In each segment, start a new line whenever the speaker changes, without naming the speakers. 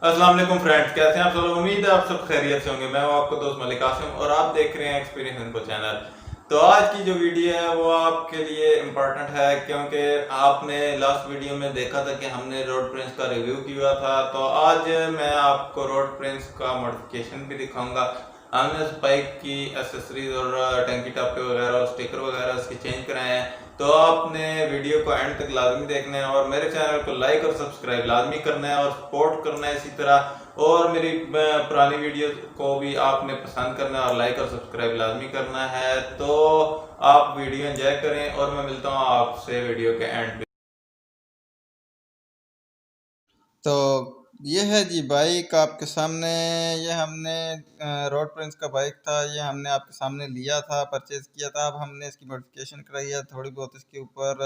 अस्सलाम वालेकुम फ्रेंड्स, कैसे हैं आप सब लोग। उम्मीद है आप सब खैरियत से होंगे। मैं हूं आपका दोस्त मलिक कासिम और आप देख रहे हैं एक्सपीरियंस इन्फो चैनल। तो आज की जो वीडियो है वो आपके लिए इम्पोर्टेंट है, क्योंकि आपने लास्ट वीडियो में देखा था कि हमने रोड प्रिंस का रिव्यू किया था। तो आज मैं आपको रोड प्रिंस का मॉडिफिकेशन भी दिखाऊंगा। हमने बाइक की एसेसरीज और टंकी टापे वगैरह और स्टिकर वगैरह इसके चेंज कराए हैं। तो आपने वीडियो को एंड तक लाजमी देखना है और मेरे चैनल को लाइक और सब्सक्राइब लाजमी करना है और सपोर्ट करना है इसी तरह। और मेरी पुरानी वीडियो को भी आपने पसंद करना है और लाइक और सब्सक्राइब लाजमी करना है। तो आप वीडियो एंजॉय करें और मैं मिलता हूँ आपसे वीडियो के एंड।
तो ये है जी बाइक आपके सामने। ये हमने रोड प्रिंस का बाइक था, ये हमने आपके सामने लिया था, परचेज़ किया था। अब हमने इसकी मॉडिफिकेशन कराई है, थोड़ी बहुत इसके ऊपर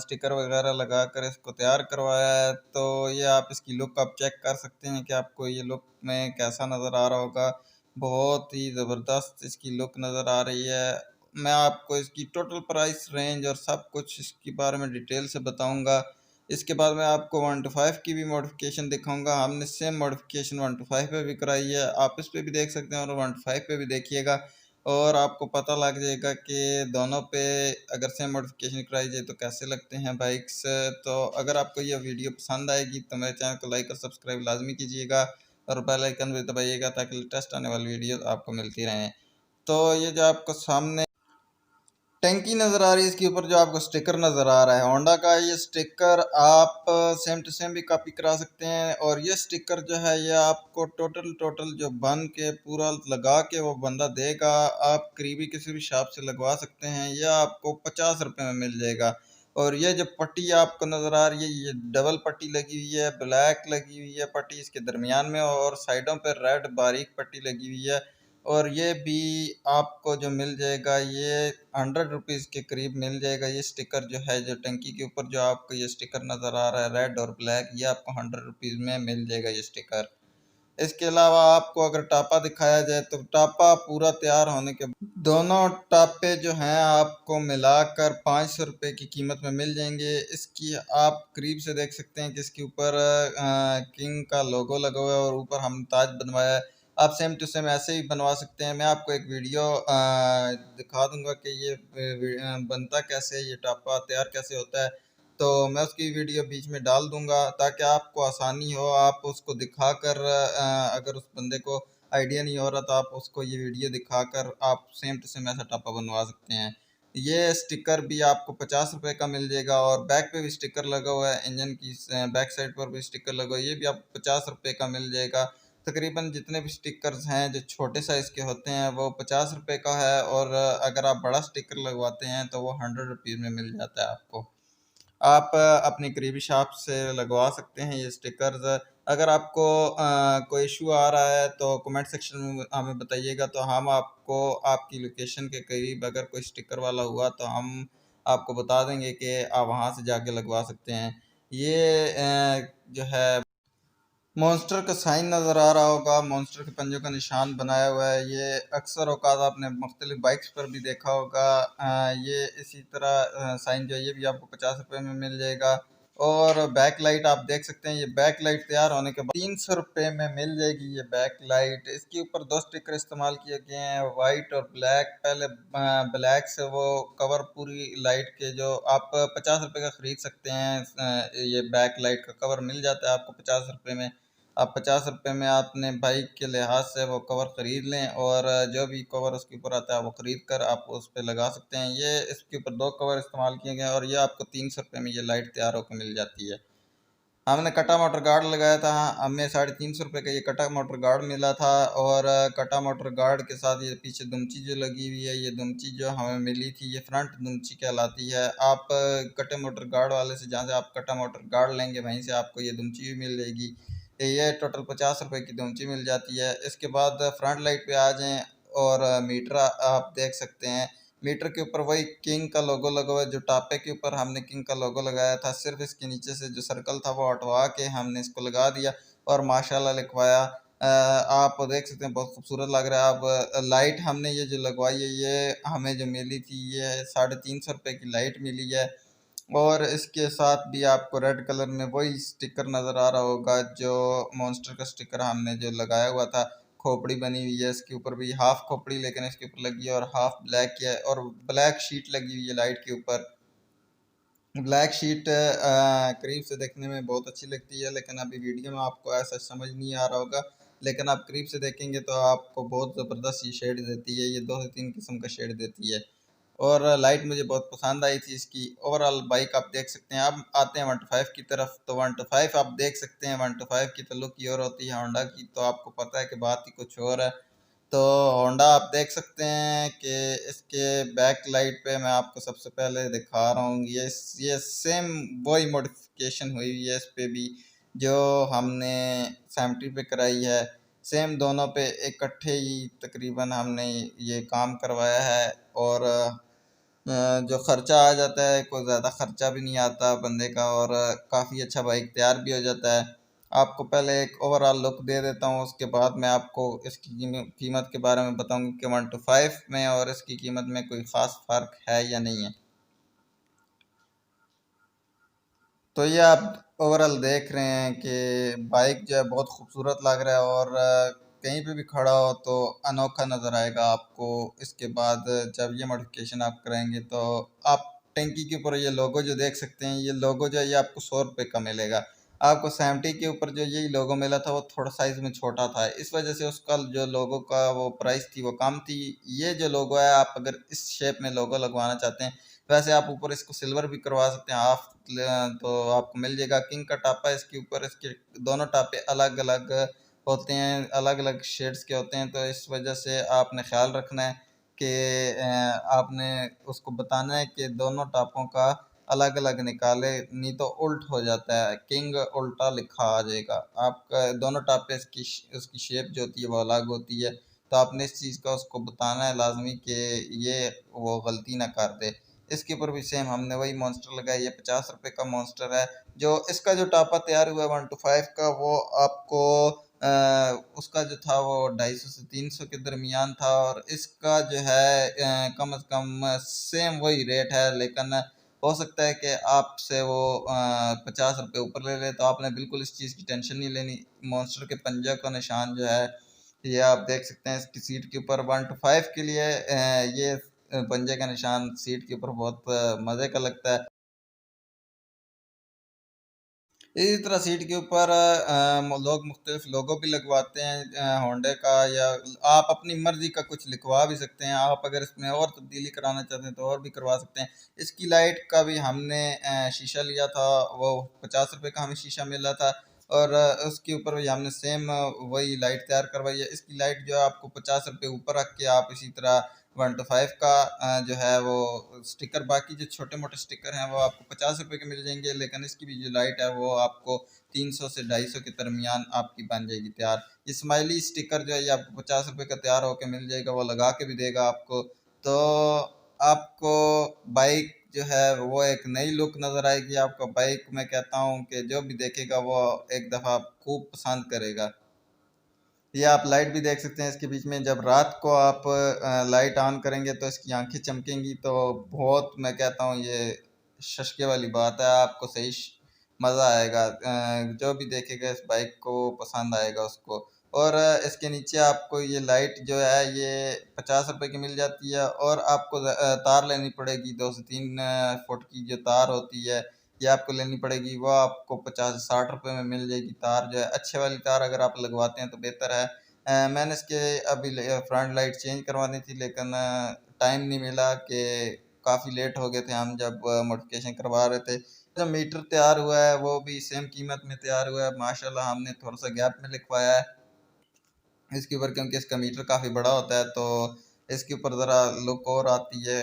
स्टिकर वगैरह लगा कर इसको तैयार करवाया है। तो ये आप इसकी लुक आप चेक कर सकते हैं कि आपको ये लुक में कैसा नज़र आ रहा होगा। बहुत ही ज़बरदस्त इसकी लुक नज़र आ रही है। मैं आपको इसकी टोटल प्राइस रेंज और सब कुछ इसके बारे में डिटेल से बताऊंगा। इसके बाद मैं आपको 1 to 5 की भी मॉडिफिकेशन दिखाऊंगा। हमने सेम मॉडिफिकेशन 1 to 5 पे भी कराई है, आप इस पे भी देख सकते हैं और 1 to 5 पे भी देखिएगा और आपको पता लग जाएगा कि दोनों पे अगर सेम मॉडिफिकेशन कराई जाए तो कैसे लगते हैं बाइक्स। तो अगर आपको ये वीडियो पसंद आएगी तो मेरे चैनल को लाइक और सब्सक्राइब लाजमी कीजिएगा और बेल आइकन भी दबाइएगा ताकि लेटेस्ट आने वाली वीडियो आपको मिलती रहें। तो ये जो आपको सामने टंकी नज़र आ रही है, इसके ऊपर जो आपको स्टिकर नज़र आ रहा है होंडा का, ये स्टिकर आप सेम टू सेम भी कॉपी करा सकते हैं। और ये स्टिकर जो है ये आपको टोटल जो बन के पूरा लगा के वो बंदा देगा, आप करीबी किसी भी शॉप से लगवा सकते हैं। यह आपको 50 रुपये में मिल जाएगा। और ये जो पट्टी आपको नज़र आ रही है ये डबल पट्टी लगी हुई है, ब्लैक लगी हुई है पट्टी इसके दरमियान में और साइडों पर रेड बारीक पट्टी लगी हुई है। और ये भी आपको जो मिल जाएगा ये 100 रुपीज़ के करीब मिल जाएगा। ये स्टिकर जो है जो टंकी के ऊपर जो आपको ये स्टिकर नज़र आ रहा है रेड और ब्लैक, ये आपको 100 रुपीज़ में मिल जाएगा ये स्टिकर। इसके अलावा आपको अगर टापा दिखाया जाए तो टापा पूरा तैयार होने के दोनों टापे जो हैं आपको मिलाकर 500 रुपये की कीमत में मिल जाएंगे। इसकी आप करीब से देख सकते हैं कि इसके ऊपर किंग का लोगो लगा हुआ है और ऊपर हम ताज बनवाया है। आप सेम टू सेम ऐसे ही बनवा सकते हैं। मैं आपको एक वीडियो दिखा दूंगा कि ये बनता कैसे है, ये टापा तैयार कैसे होता है। तो मैं उसकी वीडियो बीच में डाल दूंगा ताकि आपको आसानी हो, आप उसको दिखाकर अगर उस बंदे को आइडिया नहीं हो रहा तो आप उसको ये वीडियो दिखाकर आप सेम टू सेम ऐसा टापा बनवा सकते हैं। ये स्टिकर भी आपको 50 रुपये का मिल जाएगा और बैक पे भी स्टिकर लगा हुआ है, इंजन की बैक साइड पर भी स्टिकर लगा हुआ है, ये भी आपको 50 रुपये का मिल जाएगा। तकरीबन जितने भी स्टिकर्स हैं जो छोटे साइज़ के होते हैं वो 50 रुपये का है और अगर आप बड़ा स्टिकर लगवाते हैं तो वो 100 रुपीज़ में मिल जाता है आपको। आप अपनी करीबी शॉप से लगवा सकते हैं ये स्टिकर्स। अगर आपको कोई इशू आ रहा है तो कमेंट सेक्शन में हमें बताइएगा, तो हम आपको आपकी लोकेशन के करीब अगर कोई स्टिकर वाला हुआ तो हम आपको बता देंगे कि आप वहाँ से जाके लगवा सकते हैं। ये जो है मॉन्स्टर का साइन नज़र आ रहा होगा, मॉन्स्टर के पंजों का निशान बनाया हुआ है। ये अक्सर औकात आपने मुख्तलिफ बाइक्स पर भी देखा होगा। ये इसी तरह साइन जो है ये भी आपको 50 रुपये में मिल जाएगा। और बैक लाइट आप देख सकते हैं, ये बैक लाइट तैयार होने के बाद 300 रुपये में मिल जाएगी ये बैक लाइट। इसके ऊपर दो स्टिकर इस्तेमाल किए गए हैं, वाइट और ब्लैक। पहले ब्लैक से वो कवर पूरी लाइट के जो आप 50 रुपये का ख़रीद सकते हैं, ये बैक लाइट का कवर मिल जाता है आपको 50 रुपये में। आप 50 रुपये में आपने बाइक के लिहाज से वो कवर ख़रीद लें और जो भी कवर उसके ऊपर आता है वो ख़रीद कर आप उस पर लगा सकते हैं। ये इसके ऊपर दो कवर इस्तेमाल किए गए और ये आपको 300 रुपये में ये लाइट तैयार होकर मिल जाती है। हमने कटा मोटर गार्ड लगाया था, हमें 350 रुपये का ये कटा मोटर गार्ड मिला था। और कटा मोटर गार्ड के साथ ये पीछे दुमची जो लगी हुई है, ये दुमची जो हमें मिली थी ये फ्रंट दुमची कहलाती है। आप कटे मोटर गार्ड वाले से, जहाँ से आप कटा मोटर गार्ड लेंगे वहीं से आपको ये दुमची भी मिल जाएगी। ये टोटल 50 रुपये की दुमची मिल जाती है। इसके बाद फ्रंट लाइट पे आ जाएँ और मीटर आप देख सकते हैं। मीटर के ऊपर वही किंग का लोगो लगा हुआ है, जो टापे के ऊपर हमने किंग का लोगो लगाया था, सिर्फ इसके नीचे से जो सर्कल था वो हटवा के हमने इसको लगा दिया और माशाल्लाह लिखवाया। आप देख सकते हैं बहुत खूबसूरत लग रहा है। अब लाइट हमने ये जो लगवाई है ये हमें जो मिली थी ये 350 रुपये की लाइट मिली है। और इसके साथ भी आपको रेड कलर में वही स्टिकर नज़र आ रहा होगा जो मॉन्स्टर का स्टिकर हमने जो लगाया हुआ था। खोपड़ी बनी हुई है इसके ऊपर भी, हाफ खोपड़ी लेकिन इसके ऊपर लगी है और हाफ ब्लैक है, और ब्लैक शीट लगी हुई है लाइट के ऊपर। ब्लैक शीट करीब से देखने में बहुत अच्छी लगती है, लेकिन अभी वीडियो में आपको ऐसा समझ नहीं आ रहा होगा, लेकिन आप करीब से देखेंगे तो आपको बहुत ज़बरदस्त ये शेड देती है। ये 2 से 3 किस्म का शेड देती है, और लाइट मुझे बहुत पसंद आई थी इसकी। ओवरऑल बाइक आप देख सकते हैं। अब आते हैं 125 की तरफ। तो 125 आप देख सकते हैं, 125 की तो लुक ही और होती है होंडा की, तो आपको पता है कि बात ही कुछ और है। तो होंडा आप देख सकते हैं कि इसके बैक लाइट पे मैं आपको सबसे पहले दिखा रहा हूँ, ये सेम वही मॉडिफिकेशन हुई हुई है इस पे भी जो हमने 70 पे कराई है। सेम दोनों पे इकट्ठे ही तकरीबन हमने ये काम करवाया है, और जो ख़र्चा आ जाता है कोई ज़्यादा ख़र्चा भी नहीं आता बंदे का, और काफ़ी अच्छा बाइक तैयार भी हो जाता है। आपको पहले एक ओवरऑल लुक दे देता हूँ, उसके बाद मैं आपको इसकी कीमत के बारे में बताऊँगा कि 125 में और इसकी कीमत में कोई ख़ास फ़र्क है या नहीं है। तो ये आप ओवरऑल देख रहे हैं कि बाइक जो है बहुत खूबसूरत लग रहा है, और कहीं पे भी खड़ा हो तो अनोखा नज़र आएगा आपको। इसके बाद जब ये मॉडिफिकेशन आप कराएंगे तो आप टंकी के ऊपर ये लोगो जो देख सकते हैं, ये लोगो जो है ये आपको 100 रुपये का मिलेगा। आपको 70 के ऊपर जो यही लोगो मिला था वो थोड़ा साइज़ में छोटा था, इस वजह से उसका जो लोगो का वो प्राइस थी वो कम थी। ये जो लोगो है, आप अगर इस शेप में लोगो लगवाना चाहते हैं, वैसे आप ऊपर इसको सिल्वर भी करवा सकते हैं हाफ, तो आपको मिल जाएगा। किंग का टापा है इसके ऊपर, इसके दोनों टापे अलग अलग होते हैं, अलग अलग शेड्स के होते हैं, तो इस वजह से आपने ख्याल रखना है कि आपने उसको बताना है कि दोनों टापों का अलग अलग निकाले, नहीं तो उल्ट हो जाता है, किंग उल्टा लिखा आ जाएगा आपका। दोनों टापे उसकी शेप जो होती है वो अलग होती है, तो आपने इस चीज़ का उसको बताना है लाजमी कि ये वो गलती ना कर दे। इसके ऊपर भी सेम हमने वही मॉन्स्टर लगाया, ये 50 रुपये का मॉन्स्टर है। जो इसका जो टापा तैयार हुआ है 125 का, वो आपको उसका जो था वो 250 से 300 के दरमियान था, और इसका जो है कम अज़ कम सेम वही रेट है, लेकिन हो सकता है कि आपसे वो 50 रुपये ऊपर ले ले, तो आपने बिल्कुल इस चीज़ की टेंशन नहीं लेनी। मॉन्स्टर के पंजे का निशान जो है ये आप देख सकते हैं इसकी सीट के ऊपर। 125 के लिए ये पंजे का निशान सीट के ऊपर बहुत मज़े का लगता है। इसी तरह सीट के ऊपर लोग मुख्तलिफ लोगो भी लगवाते हैं होंडे का, या आप अपनी मर्ज़ी का कुछ लिखवा भी सकते हैं। आप अगर इसमें और तब्दीली कराना चाहते हैं तो और भी करवा सकते हैं। इसकी लाइट का भी हमने शीशा लिया था, वो 50 रुपये का हमें शीशा मिला था, और उसके ऊपर भी हमने सेम वही लाइट तैयार करवाई है। इसकी लाइट जो है आपको 50 रुपये ऊपर रख के आप इसी तरह 125 का जो है वो स्टिकर, बाकी जो छोटे मोटे स्टिकर हैं वो आपको 50 रुपये के मिल जाएंगे, लेकिन इसकी भी जो लाइट है वो आपको 300 से 250 के दरमियान आपकी बन जाएगी तैयार। ये स्माइली स्टिकर जो है ये आपको 50 रुपये का तैयार होकर मिल जाएगा, वो लगा के भी देगा आपको। तो आपको बाइक जो है वो एक नई लुक नज़र आएगी आपको। बाइक मैं कहता हूँ कि जो भी देखेगा वो एक दफ़ा खूब पसंद करेगा। ये आप लाइट भी देख सकते हैं इसके बीच में, जब रात को आप लाइट ऑन करेंगे तो इसकी आंखें चमकेंगी, तो बहुत मैं कहता हूँ ये शशके वाली बात है, आपको सही मज़ा आएगा। जो भी देखेगा इस बाइक को पसंद आएगा उसको। और इसके नीचे आपको ये लाइट जो है ये 50 रुपये की मिल जाती है, और आपको तार लेनी पड़ेगी 2 से 3 फुट की जो तार होती है ये आपको लेनी पड़ेगी, वो आपको 50 से 60 रुपये में मिल जाएगी। तार जो है अच्छे वाली तार अगर आप लगवाते हैं तो बेहतर है। मैंने इसके अभी फ्रंट लाइट चेंज करवानी थी, लेकिन टाइम नहीं मिला कि काफ़ी लेट हो गए थे हम जब मॉडिफिकेशन करवा रहे थे। जो मीटर तैयार हुआ है वो भी सेम कीमत में तैयार हुआ है माशाल्लाह। हमने थोड़ा सा गैप में लिखवाया है इसके ऊपर, क्योंकि इसका मीटर काफ़ी बड़ा होता है, तो इसके ऊपर ज़रा लुक और आती है।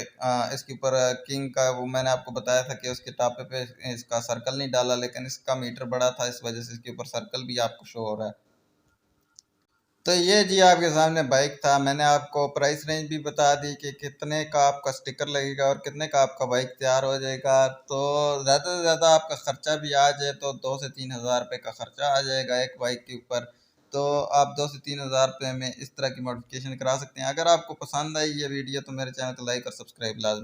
इसके ऊपर किंग का वो मैंने आपको बताया था कि उसके टापे पे इसका सर्कल नहीं डाला, लेकिन इसका मीटर बड़ा था इस वजह से इसके ऊपर सर्कल भी आपको शो हो रहा है। तो ये जी आपके सामने बाइक था। मैंने आपको प्राइस रेंज भी बता दी कि कितने का आपका स्टिकर लगेगा और कितने का आपका बाइक तैयार हो जाएगा। तो ज़्यादा से ज़्यादा आपका ख़र्चा भी आ जाए तो 2 से 3 हज़ार रुपये का ख़र्चा आ जाएगा एक बाइक के ऊपर। तो आप 2 से 3 हज़ार रुपये में इस तरह की मॉडिफिकेशन करा सकते हैं। अगर आपको पसंद आई ये वीडियो तो मेरे चैनल को लाइक और सब्सक्राइब लाजमी